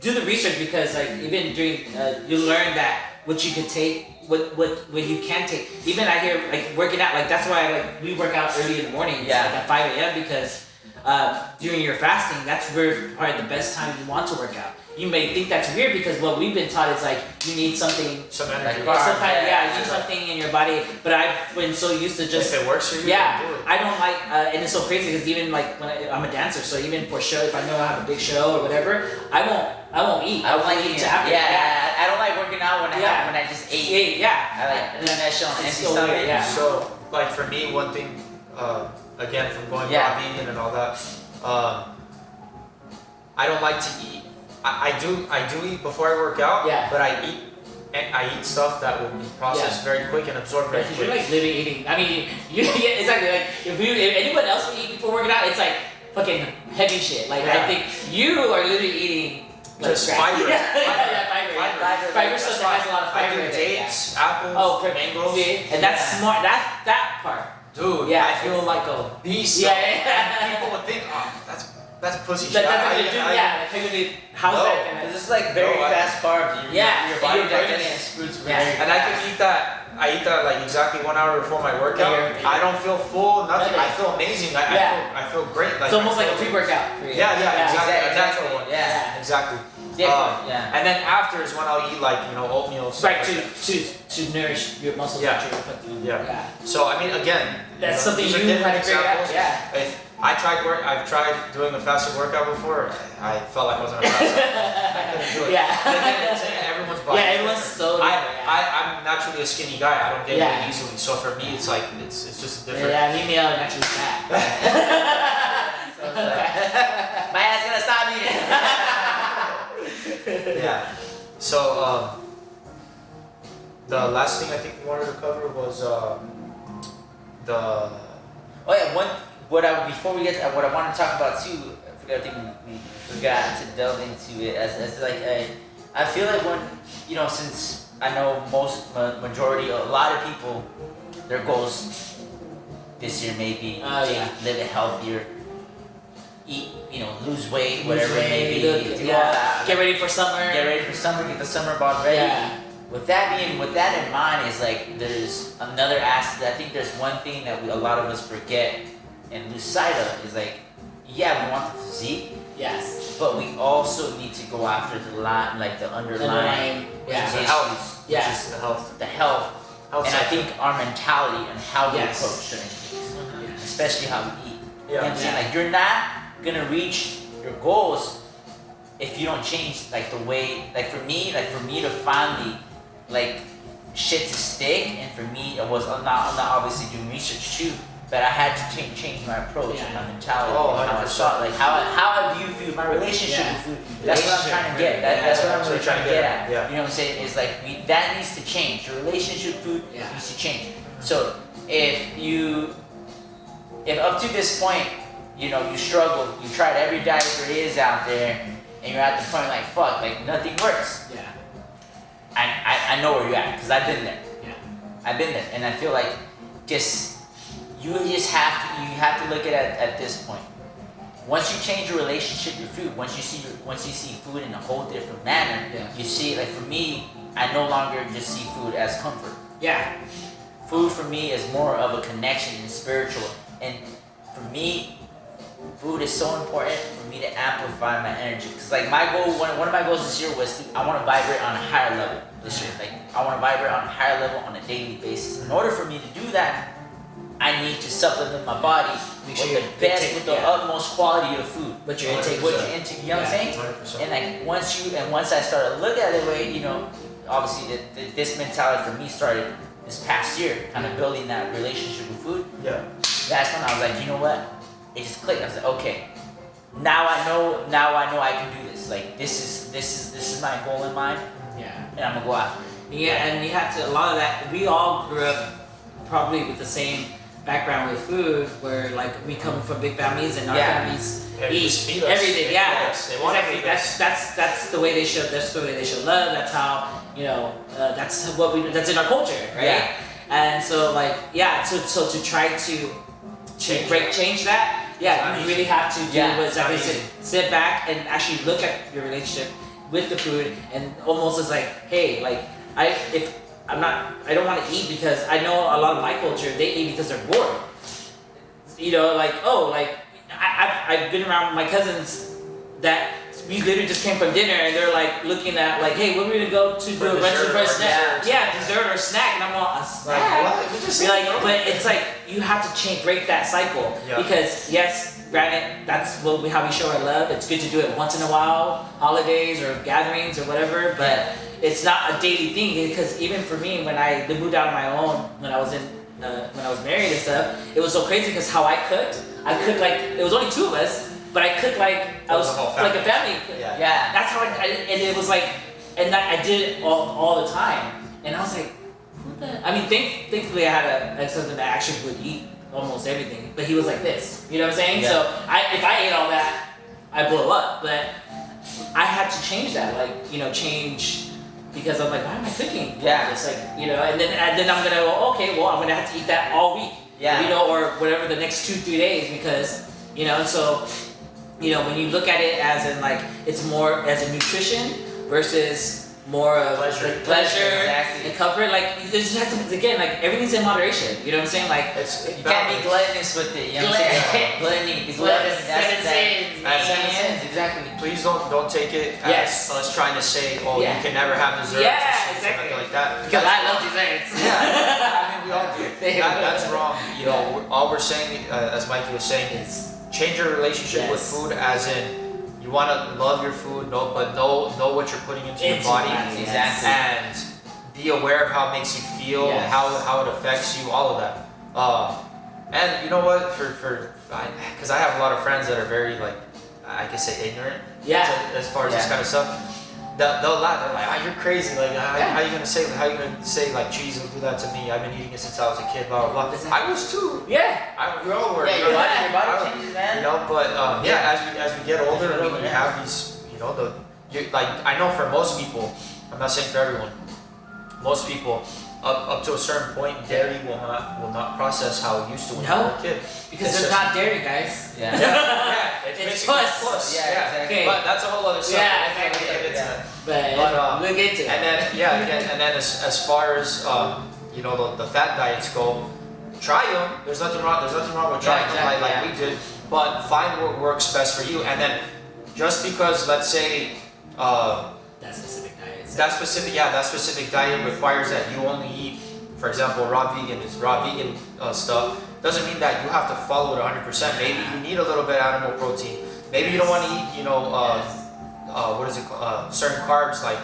do the research because, like, even during, you learn that what you can take, what you can take. Even I hear, like, working out, like, that's why, like, we work out early in the morning, like at 5 a.m. because during your fasting, that's where probably the best time you want to work out. You may think that's weird because what we've been taught is like you need something, Some energy. Like sometimes yeah, you need something in your body. But I've been so used to just if it works for you, yeah, then do it. I don't like, and it's so crazy because even like when I'm a dancer, so even for show, if I know I have a big show or whatever, I won't eat. I don't like eat eating. after. I don't like working out when Yeah. I just ate. Yeah. I like doing that shit on It's empty so stomach. weird, yeah. So, like for me, one thing, again, from going Yeah. vegan and all that, I don't like to eat. I do eat before I work out, Yeah. but I eat stuff that will be processed very quick and absorbed very Because you're quick. like literally eating. I mean, yeah, exactly. Like if anyone else would eat before working out, it's like fucking heavy shit. Like I Yeah. think you are literally eating like Just scratch. fiber. Yeah, Fiber. Fiber stuff that has a lot of I fiber do in it. dates, apples, Oh, mangoes. see, and that's Yeah. smart. That part. Dude, Yeah, I feel like a beast. Yeah, And yeah. people would think, oh, that's pussy shit. That's I- what you do. I- Yeah, like people do. How's No, that gonna? Because it's like very No, I- fast carbs. Yeah, Your and body you're burning digests fruits Yeah. very And I fast. can eat that. I eat that like exactly 1 hour before my workout. Yeah. I don't feel full, nothing. Nothing. I feel amazing. Yeah. I feel great. Like It's almost I like a feel- pre-workout. For you. Yeah, exactly. Exactly. Natural one. Yeah. Exactly. Yeah. Yeah. And then after is when I'll eat like oatmeal. stuff Right, like that. to nourish your muscles Yeah. that you're putting. Yeah. So I mean, again, That's you know, something these are you different had to figure out. examples. Yeah. If I've tried doing a fasted workout before. I felt like I wasn't a fast. I couldn't do it. Yeah. And again, it's everyone's body. Yeah, is everyone's different. so different. I'm naturally a skinny guy. I don't gain Yeah. weight easily. So for me, it's like it's just different. Yeah, me and actually fat. So it's like, my ass gonna stop me. Yeah. So the last thing I think we wanted to cover was the Oh yeah, before we get to what I want to talk about too, I think we forgot to delve into it as like I feel like when since I know majority a lot of people their goals this year may be to Yeah. live a healthier, eat lose weight, Lose whatever it may weight, be, look, do all yeah. that. Get ready for summer. Get ready for summer, get the summer bod ready. Yeah. With that in mind, is like there's another aspect. I think there's one thing that a lot of us forget and lose sight of is like, yeah, we want the physique, Yes. but we also need to go after the underlying Yeah. the issues, health. Yeah. Which is the health. the health, and I sector. think our mentality and how we Yes. approach certain things, especially how we eat. You know what Yeah. I'm saying? Yeah. Like you're not gonna reach your goals if you don't change like the way, like for me to finally like shit to stick, and for me it was I'm not obviously doing research too, but I had to change my approach and my mentality Oh, and how I 100%. saw like how I view food, my relationship Yeah. with food. That's what I'm trying to get. That's what I'm really trying to get at. Yeah. You know what I'm saying? Is like that needs to change. Your relationship with food Yeah. needs to change. So if up to this point, you struggle, you tried every diet there is out there, and you're at the point like fuck, like nothing works. Yeah. I know where you're at because I've been there. Yeah. I've been there, and I feel like you have to look at it at this point. Once you change your relationship with food, once you see food in a whole different manner, Yeah. you see it like for me, I no longer just see food as comfort. Yeah. Food for me is more of a connection and spiritual, and for me, food is so important for me to amplify my energy. Cause like my goal, one of my goals this year was I want to vibrate on a higher level this year. Like I want to vibrate on a higher level on a daily basis. In order for me to do that, I need to supplement my body Make with sure the you best, intake- with the yeah. utmost quality of food. What your intake What is. your intake, you know what I'm saying? 100%. And like once I started to look at it, way obviously this mentality for me started this past year, kind of building that relationship with food. Yeah. That's when I was like, you know what? It just clicked. I was like, okay, now I know I can do this. Like this is my goal in mind, Yeah. and I'm gonna go after it. Yeah, and you had to, a lot of that, we all grew up probably with the same background with food, where like we come from big families and our Yeah. families Yeah, eat just feed us. everything. They Yeah, feed us. They wanna exactly. feed us. That's the way they show. That's the way they show love. That's how that's what we. That's in our culture, right? Yeah. And so like so to try to change that. Yeah, you really have to do Yeah, what it's not exactly easy. sit back and actually look at your relationship with the food, and almost as like, hey, like I don't want to eat because I know a lot of my culture they eat because they're bored. Like I've been around my cousins that we literally just came from dinner and they're like looking at like, hey, when are we gonna go to For the restaurant for a dessert or snack? dessert. Yeah, dessert or snack, and I'm all a snack. Like, what? We just Be like, but it's like you have to break that cycle Yeah. because yes, granted, that's how we show our love. It's good to do it once in a while, holidays or gatherings or whatever, but it's not a daily thing because even for me, when I moved out on my own, when I was married and stuff, it was so crazy because how I cooked like it was only 2 of us, but I cooked like I was like a family. Yeah. That's how and it was like, and I did it all the time, and I was like, what the? I mean, thankfully I had an ex-husband that actually would eat almost everything, but he was like this. You know what I'm saying? Yeah. So if I ate all that, I blow up. But I had to change that, like change. Because I'm like, why am I cooking? Yeah. It's like, and then I'm gonna go, okay, well, I'm gonna have to eat that all week. Yeah. Or whatever the next 2-3 days because, so, when you look at it as in like, it's more as a nutrition versus more of Pleasure. like, pleasure Exactly. and comfort. Like, there just has to, again, like everything's in moderation. You know what I'm saying? Like, You can't be gluttonous with it. You know what I'm saying? Gluttony. Gluttonous. That's Seven sins. Exactly. Please don't take it as Yes. us trying to say, oh, Yeah. you can never have desserts Yeah, or something exactly. like that. because That's I love wrong. desserts. Yeah, I mean we all do. Same. That's wrong. All we're saying, as Mikey was saying, is change your relationship with Yes. food, as in you want to love your food, know what you're putting into your body, Exactly. and be aware of how it makes you feel, Yes. how it affects you, all of that. And you know what? Because I have a lot of friends that are very like, I can say ignorant. Yeah. As far as this Yeah. kind of stuff, they'll laugh. They're like, you're crazy. Like, how Yeah. you gonna say like cheese will do that to me? I've been eating it since I was a kid. Blah blah blah. I was too. Yeah. We all were. Yeah, your body changes, man. But as we get older, we have these, like I know for most people, I'm not saying for everyone, most people up to a certain point, dairy will not process how it used to when you were a kid. Because It's there's just- not dairy, guys. Yeah. It's It's basically plus. Yeah, exactly. Okay. But that's a whole other subject. Yeah, We'll exactly. get into Yeah. that. But we'll get to it. And then as far as the fat diets go, try them. There's nothing wrong with trying them exactly, like we did. But find what works best for you. And then just because, let's say, that specific diet. that specific diet requires that you only eat, for example, raw vegan stuff, doesn't mean that you have to follow it 100%. Maybe you need a little bit of animal protein. Maybe you don't want to eat, what is it called? Certain carbs like,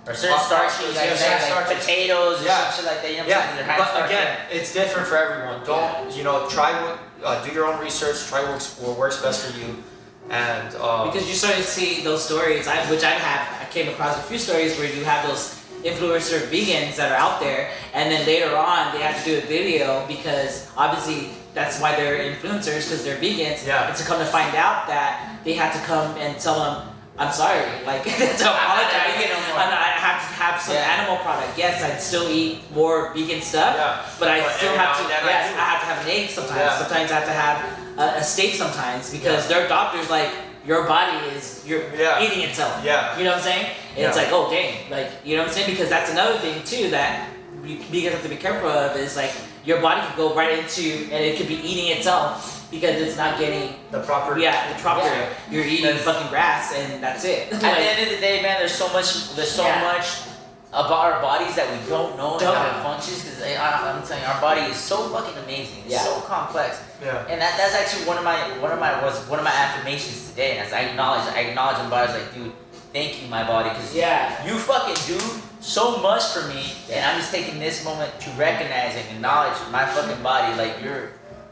Or certain starches, Yeah, certain like starches. potatoes or Yeah. some shit like that. You know what I'm Yeah, saying? They're high but starch. again, it's different for everyone. Don't, try what, do your own research, try what works best for you, and Because you start to see those stories, I came across a few stories where you have those influencer vegans that are out there, and then later on they have to do a video because obviously that's why they're influencers, because they're vegans. Yeah. And to come to find out that they had to come and tell them, I'm sorry, like to apologize. vegan no more. And I have to have some Yeah. animal product. Yes, I'd still eat more vegan stuff, Yeah. but I But still every have now to. and then I Yes, do. I have to have an egg sometimes. Yeah. Sometimes I have to have a steak sometimes because their doctor's like, your body is Yeah. eating itself. Yeah. You know what I'm saying? And it's Yeah. like, oh dang, like you know what I'm saying? Because that's another thing too that you guys have to be careful of is like your body could go right into and it could be eating itself because it's not getting the proper. the proper. Yeah. You're eating fucking grass and that's it. At the end of the day, man, there's so much about our bodies that we don't know and how it functions. Because I'm telling you, our body is so fucking amazing. It's so complex. Yeah. And that's actually one of my affirmations today. And as I acknowledge my body, I was like, dude, thank you, my body, because you fucking do so much for me. And I'm just taking this moment to recognize and acknowledge my fucking body.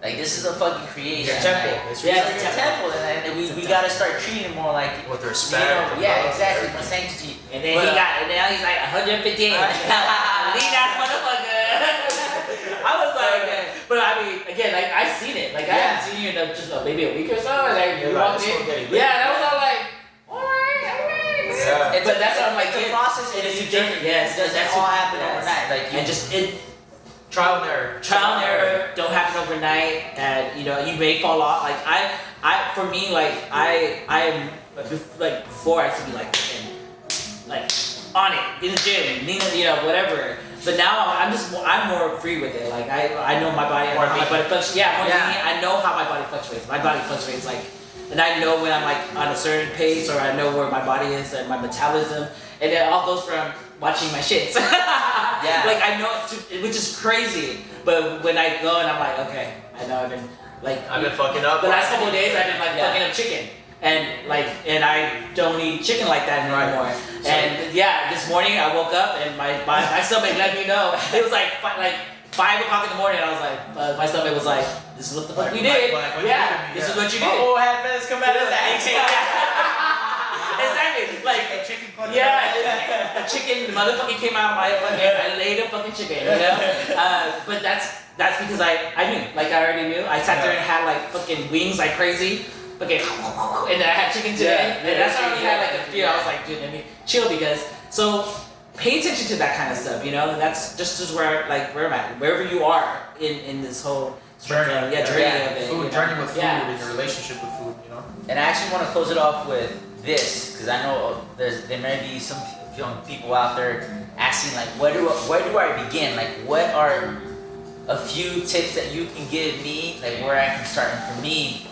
Like this is a fucking creation. Your temple. Like, It's it's a temple, and we gotta start treating it more like with respect. exactly, my sanctity. And then and now he's like 158. Lean ass motherfucker. I was like, but I mean, again, like I seen it. Like I haven't seen you in just maybe a week or so. And like you walked in. Yeah, and I was all like, alright. Yeah. But that's what I'm like. It's a process. It is a It journey. Yes, doesn't that's all what- happen yes. overnight. Like you And just it. Trial and error. Trial and error don't happen overnight, and you may fall off. Like for me, like I am like before I used to be like on it in the gym, whatever. But now I'm more free with it. Like I know my body, I know how my body fluctuates. Yeah, more lenient. I know how my body fluctuates. My body fluctuates like, and I know when I'm like on a certain pace, or I know where my body is and my metabolism, and it all goes from watching my shits. Yeah. Like I know, which is crazy. But when I go and I'm like, okay, I know I've been fucking up. the last couple of days I've been like fucking up chicken. And I don't eat chicken like that anymore. So, and yeah, this morning I woke up and my stomach let me know. It was like 5 o'clock in the morning. And I was like, my stomach was like, this is what the fuck we did. This is what you did. Oh, half minutes come out of that. Exactly. Like a chicken. a chicken motherfucking came out of my fucking. I laid a fucking chicken, you know. But that's because I knew. Like I already knew. I sat there and had like fucking wings like crazy. Okay, and then I had chicken today, and that's how I already had like a fear. I was like, dude, let me chill because pay attention to that kind of stuff, you know. And that's just where I'm at, wherever you are in this whole journey, journey of it. Food, you know? journey with food, and your relationship with food, you know. And I actually want to close it off with this because I know there may be some people out there asking like, where do I begin? Like, what are a few tips that you can give me, like where I can start? And for me,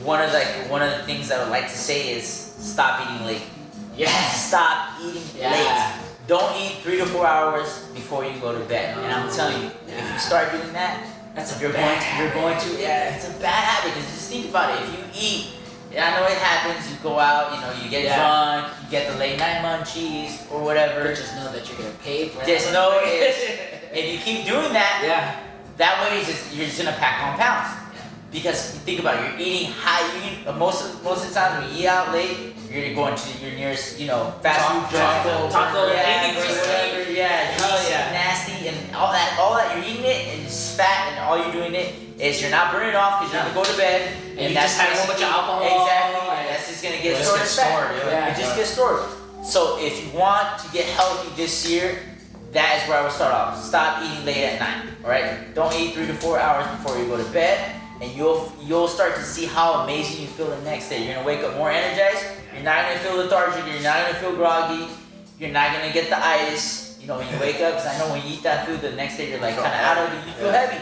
one of the things I would like to say is stop eating late. Yeah. Stop eating late. Don't eat 3 to 4 hours before you go to bed. And I'm telling you, if you start doing that, it's a bad habit. Because just think about it. If you eat, I know it happens. You go out, you know, you get drunk, you get the late night munchies or whatever. But just know that you're gonna pay for it. Just know if you keep doing that, that way you're just gonna pack on pounds. Because think about it, you're eating high. Most of the time when you eat out late, you're going to your nearest, you know, fast food joint, taco, whatever, nasty, and all that. You're eating it, and it's fat, and all you're doing is you're not burning it off because you're gonna go to bed, and that's just had a whole bunch of alcohol. Exactly, and that's just gonna get stored. It just gets stored. So if you want to get healthy this year, that is where I would start off. Stop eating late at night. All right, don't eat 3 to 4 hours before you go to bed. And you'll start to see how amazing you feel the next day. You're gonna wake up more energized. You're not gonna feel lethargic. You're not gonna feel groggy. You're not gonna get the itis. You know, when you wake up, because I know when you eat that food, the next day you're like kind of out of it. You feel heavy.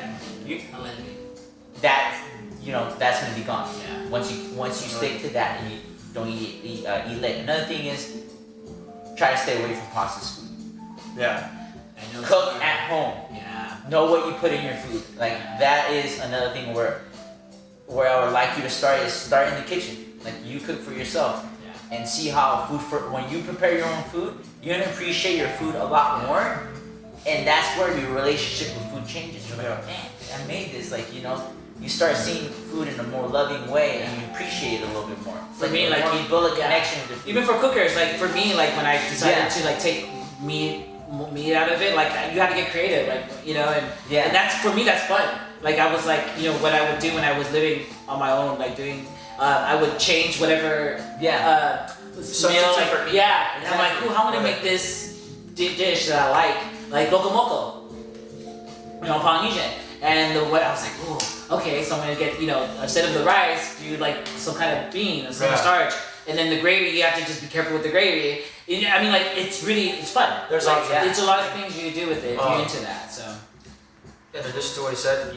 That's gonna be gone. Yeah. Once you stick to that and you don't eat late. Another thing is try to stay away from processed food. Yeah. Cook at home. Yeah. Know what you put in your food. Like that is another thing where I would like you to start in the kitchen. Like you cook for yourself and see how when you prepare your own food, you're gonna appreciate your food a lot more. And that's where your relationship with food changes. You're like, man, I made this. Like, you know, you start seeing food in a more loving way and you appreciate it a little bit more. For me, like you build a connection with the food. Even for cookers, like for me, like when I decided to like take meat out of it, like you have to get creative, like, you know, and that's for me, that's fun. Like I was like, you know, what I would do when I was living on my own, like doing, I would change whatever, meal, like, and I'm like, how am I gonna make this dish that I like locomoco, you know, Polynesian, and what I was like, ooh, okay, so I'm gonna get, you know, instead of the rice, do like some kind of bean or some starch. And then the gravy, you have to just be careful with the gravy. I mean, like, it's fun. There's it's a lot of things you can do with it if you're into that, so. And in addition to what he said,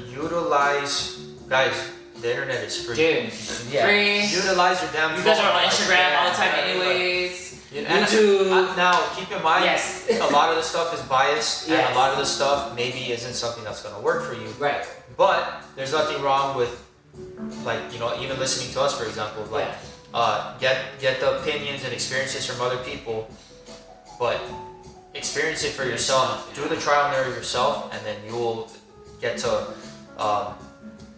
guys, the internet is free. Dude, free. Utilize your damn phone. You guys are on Instagram all the time anyways. YouTube. Now, keep in mind, yes. a lot of the stuff is biased, and a lot of the stuff maybe isn't something that's going to work for you. Right. But there's nothing wrong with, like, you know, even listening to us, for example, like, get the opinions and experiences from other people, but experience it for yourself. Do the trial and error yourself, and then you'll get to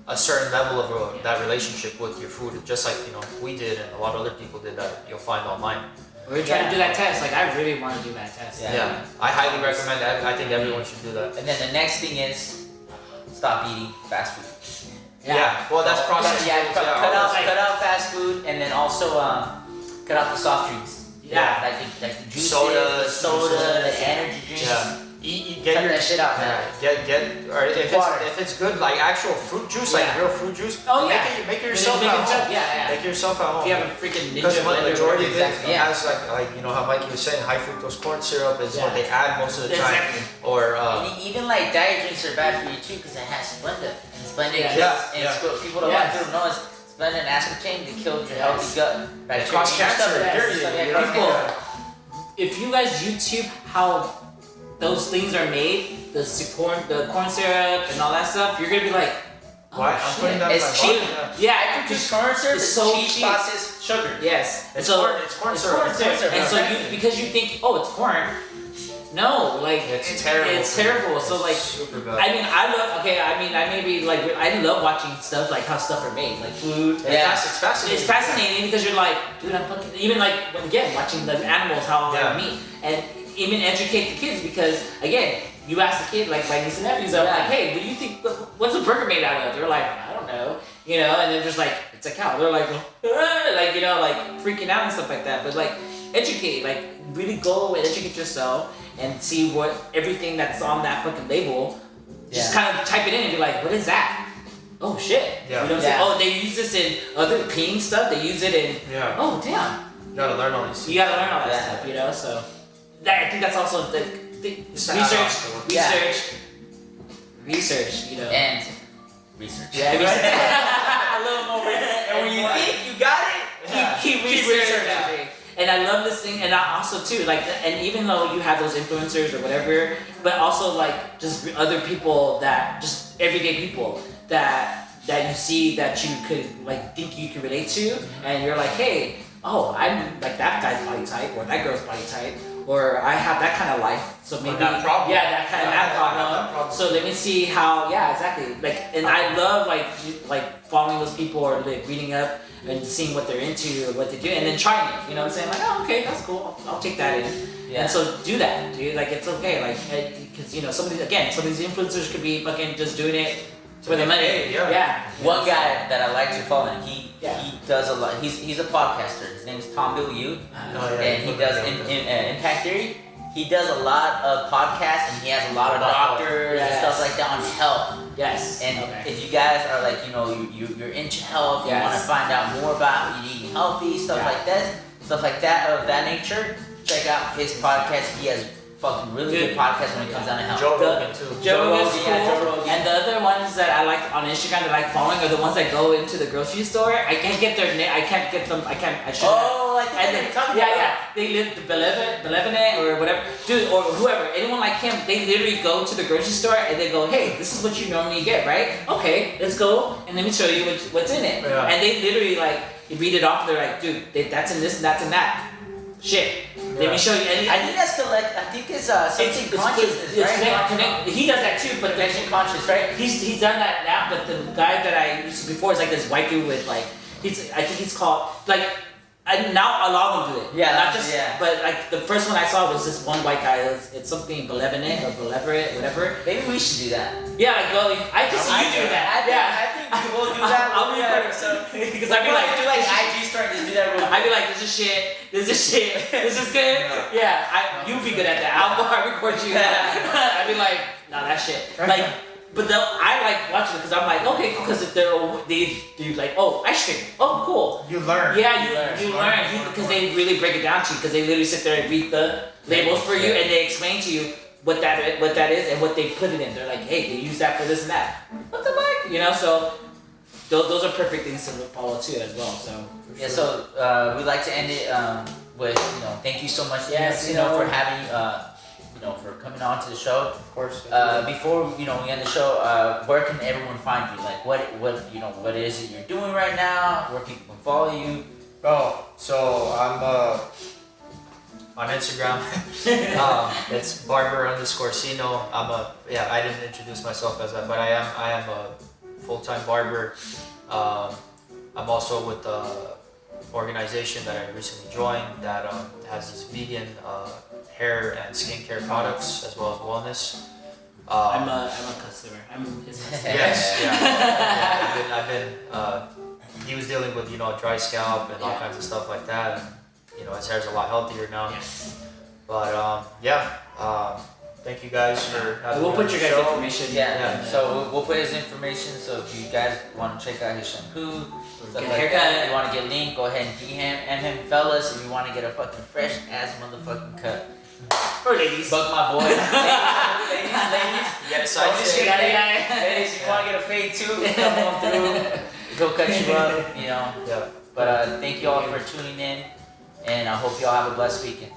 a certain level of that relationship with your food, just like, you know, we did and a lot of other people did that you'll find online. We're trying to do that test. Like, I really want to do that test. Yeah. I highly recommend that. I think everyone should do that. And then the next thing is stop eating fast food. Yeah. Well, that's processed foods. Cut out fast food, and then also cut out the soft drinks. Like the juices, the soda, the energy drinks. get Cut your that shit out, man. get or if it's good like actual fruit juice, like real fruit juice. Oh yeah. Make it yourself at home. Yeah. Make it yourself at home. If you have a freaking Because ninja blender. majority of it Exactly, has like you know how Mikey was saying, high fructose corn syrup is what they add most of the time. Exactly. Or Even like diet drinks are bad for you too because it has Splenda. And Splenda Yeah. kills, people don't want to know is Splenda and aspartame to kill your healthy gut. it causes cancer. If you guys YouTube how those things are made, the corn syrup and all that stuff, you're gonna be like, oh, What? I'm putting that It's in my cheap. body, Yeah, Just corn syrup It's is so cheap cheap. processed sugar. yes. It's so corn it's syrup. corn syrup. And so because you think, oh, it's corn. No, like It's terrible. It's terrible. So It's like, super bad. I mean, I maybe like I love watching stuff like how stuff are made, like food. It's fascinating. It's fascinating because you're like, dude, I'm fucking, even like when again watching the animals how they meet and even educate the kids because again you ask the kid like my niece and nephews are like, hey, what do you think? What's a burger made out of? They're like, I don't know, and they're just like, it's a cow. They're like, like like freaking out and stuff like that. But like educate, like really go and educate yourself and see what everything that's on that fucking label. Just kind of type it in and be like, what is that? Oh shit. Yeah. You know what I'm saying? Oh, they use this in other peeing stuff. They use it in. Yeah. Oh damn. You gotta learn all these. You gotta learn all that stuff, So I think that's also the research, And research. Yeah, I love them over here. And when you think you got it, Keep researching. And I love this thing, and I also too and even though you have those influencers or whatever, but also like just other people that just everyday people that you see that you could like think you could relate to, and you're like, hey, oh, I'm like that guy's body type or that girl's body type, or I have that kind of life, so maybe that problem. that problem. So let me see how, exactly. Like, and I love like following those people or like reading up and seeing what they're into or what they do, and then trying it. You know what I'm saying? Like, oh, okay, that's cool. I'll take that in. Yeah. And so do that, dude. Like, it's okay. Like, because some of these influencers could be fucking just doing it for the money. Yeah. One guy that I like to follow, and he Yeah. does a lot. He's a podcaster. His name is Tom Bilyeu, and he does Impact Theory. He does a lot of podcasts, and he has a lot of doctors and stuff like that on health. Yes. And if you guys are like, you're into health, you want to find out more about eating healthy, stuff like that of that nature, check out his podcast. He has fucking really good podcasts when it comes down to health. Joe Rogan too. Joe Rogan's cool. Joe Rogan. And the other ones that I like on Instagram that I like following are the ones that go into the grocery store. I can't get their name. I can't get them. I should. I think I know you're talking about. They live the Belevin or whatever, dude, or whoever, anyone like him. They literally go to the grocery store and they go, hey, this is what you normally get, right? Okay, let's go and let me show you what's in it. Yeah. And they literally you read it off. They're like, dude, that's in this and that's in that. Shit. Let me show you. And I think that's I think it's something consciousness, right? He does that too, but Connection conscious, right? he's done that now. But the guy that I used to before is like this white dude with I think he's called and now a lot of them do it. Yeah, not just. But like the first one I saw was this one white guy. It's something Belevinate or Beleveret, whatever. Maybe we should do that. Yeah, I can see you do that. I think we will do that. I'll be part of it. Because I'd be like, do like IG story, just do that real quick. I'd be like, this is shit. This is good. Yeah, you'd be good at that. I'll record you. I'd be like, nah, that shit. But I like watching it because I'm like, okay, cool, because they do like, oh, ice cream. Oh, cool. You learn. Yeah, you learn because they really break it down to you because they literally sit there and read the labels for you and they explain to you what that is and what they put it in. They're like, hey, they use that for this and that. What the fuck? So those are perfect things to follow too as well. So so we'd like to end it with thank you so much, Sino, for having for coming on to the show. Of course. Before we end the show, where can everyone find you? Like what is it you're doing right now? Where people can follow you? Oh, so I'm on Instagram. It's Barber_Sino. I didn't introduce myself as that, but I am a full-time barber. I'm also with the organization that I recently joined that has these vegan hair and skincare products as well as wellness. I'm a customer. I'm his customer. Yes, I've been. He was dealing with dry scalp and all kinds of stuff like that. And, his hair's a lot healthier now. Yes. But thank you guys for having We'll me put on your the guys' show. information. Yeah. So we'll put his information. So if you guys want to check out his shampoo, stuff Get a like haircut. that, you want to get linked, go ahead and DM him, fellas. If you want to get a fucking fresh ass motherfucking cut, Or ladies. bug my boy. ladies. You got a Don't side just chick? get Yeah, that. yeah. Ladies, you want to get a fade too? Come on through. He'll cut you up, you know. Yeah. But thank you all for tuning in, and I hope you all have a blessed weekend.